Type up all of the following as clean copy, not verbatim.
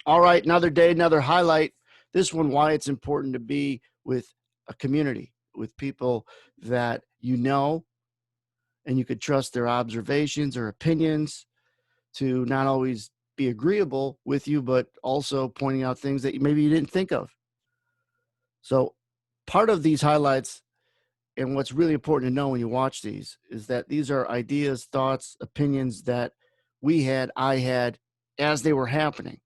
All right, another day, another highlight. This one, why it's important to be with a community, with people that you know and you could trust their observations or opinions to not always be agreeable with you, but also pointing out things that maybe you didn't think of. So part of these highlights and what's really important to know when you watch these is that these are ideas, thoughts, opinions that I had as they were happening,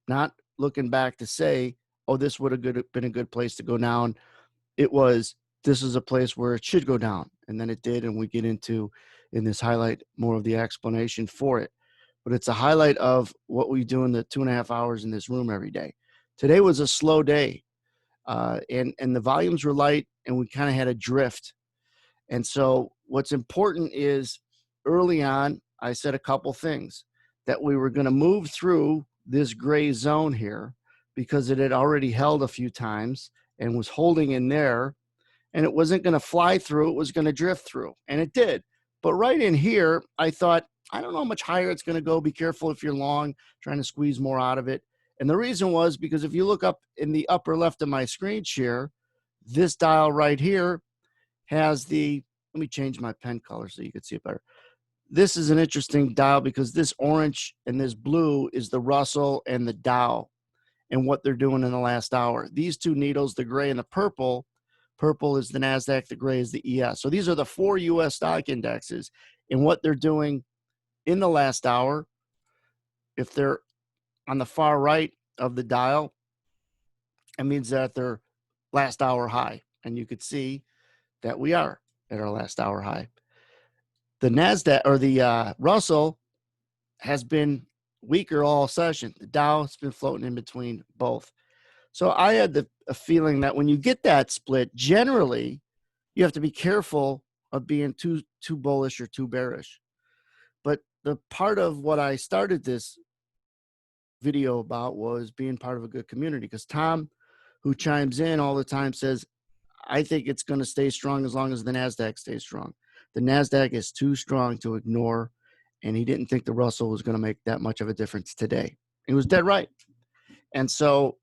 not looking back to say, oh, this would have been a good place to go down. It was, this is a place where it should go down. And then it did. And we get into, in this highlight, more of the explanation for it. But it's a highlight of what we do in the 2.5 hours in this room every day. Today was a slow day. And the volumes were light and we kind of had a drift. And so what's important is early on, I said a couple things that we were going to move through this gray zone here because it had already held a few times and was holding in there, and it wasn't going to fly through, it was going to drift through, and it did. But right in here, I thought, I don't know how much higher it's going to go. Be careful if you're long, trying to squeeze more out of it. And the reason was because if you look up in the upper left of my screen share, this dial right here has the, let me change my pen color so you can see it better. This is an interesting dial because this orange and this blue is the Russell and the Dow and what they're doing in the last hour. These two needles, the gray and the purple is the NASDAQ, the gray is the ES. So these are the 4 U.S. stock indexes and what they're doing in the last hour. If they're on the far right of the dial, it means that they're last hour high. And you could see that we are at our last hour high. The NASDAQ or the Russell has been weaker all session. The Dow has been floating in between both. So I had a feeling that when you get that split, generally you have to be careful of being too bullish or too bearish. But the part of what I started this video about was being part of a good community, because Tom, who chimes in all the time, says, I think it's going to stay strong as long as the NASDAQ stays strong. The NASDAQ is too strong to ignore, and he didn't think the Russell was going to make that much of a difference today. He was dead right. And so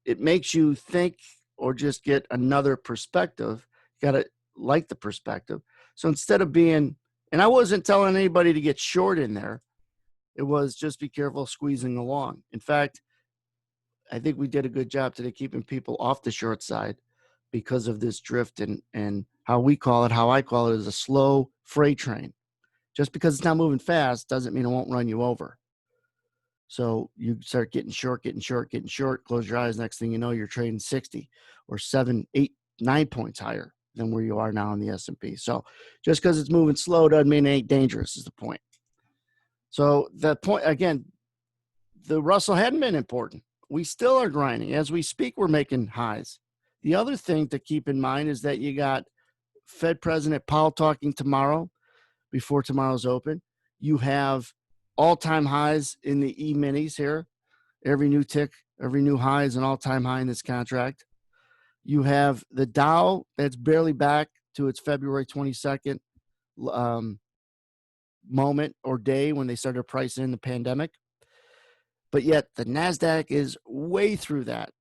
it makes you think or just get another perspective. You got to like the perspective. So instead of being, and I wasn't telling anybody to get short in there, it was just be careful squeezing along. In fact, I think we did a good job today keeping people off the short side because of this drift and how we call it, how I call it, is a slow freight train. Just because it's not moving fast doesn't mean it won't run you over. So you start getting short, close your eyes. Next thing you know, you're trading 60 or 7, 8, 9 points higher than where you are now in the S&P. So just because it's moving slow doesn't mean it ain't dangerous is the point. So the point, again, the Russell hadn't been important. We still are grinding. As we speak, we're making highs. The other thing to keep in mind is that you got Fed President Powell talking tomorrow before tomorrow's open. You have all-time highs in the E-minis here. Every new tick, every new high is an all-time high in this contract. You have the Dow that's barely back to its February 22nd moment or day when they started pricing in the pandemic. But yet the NASDAQ is way through that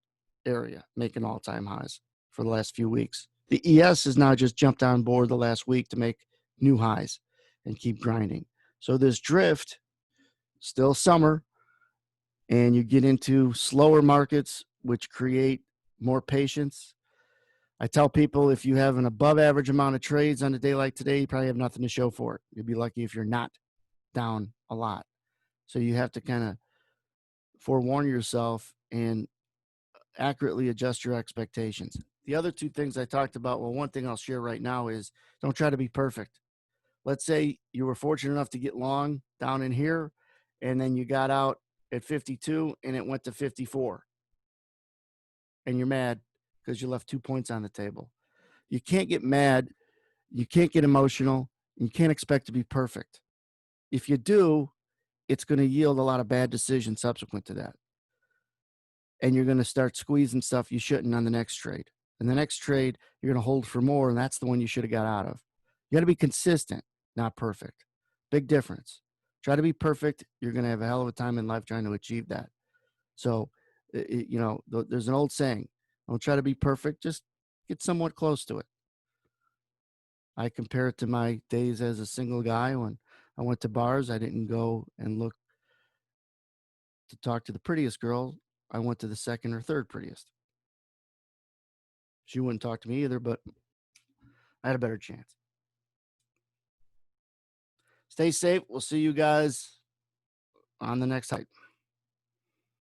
area, making all-time highs for the last few weeks. The ES has now just jumped on board the last week to make new highs and keep grinding. So this drift, still summer, and you get into slower markets, which create more patience. I tell people if you have an above average amount of trades on a day like today, you probably have nothing to show for it. You'll be lucky if you're not down a lot. So you have to kind of forewarn yourself and accurately adjust your expectations. The other two things I talked about, well, one thing I'll share right now is don't try to be perfect. Let's say you were fortunate enough to get long down in here, and then you got out at 52 and it went to 54. And you're mad because you left 2 points on the table. You can't get mad. You can't get emotional. You can't expect to be perfect. If you do, it's going to yield a lot of bad decisions subsequent to that. And you're going to start squeezing stuff you shouldn't on the next trade. And the next trade, you're going to hold for more, and that's the one you should have got out of. You got to be consistent, not perfect. Big difference. Try to be perfect. You're going to have a hell of a time in life trying to achieve that. So, there's an old saying: "Don't try to be perfect; just get somewhat close to it." I compare it to my days as a single guy when I went to bars. I didn't go and look to talk to the prettiest girl. I went to the second or third prettiest. She wouldn't talk to me either, but I had a better chance. Stay safe. We'll see you guys on the next hike.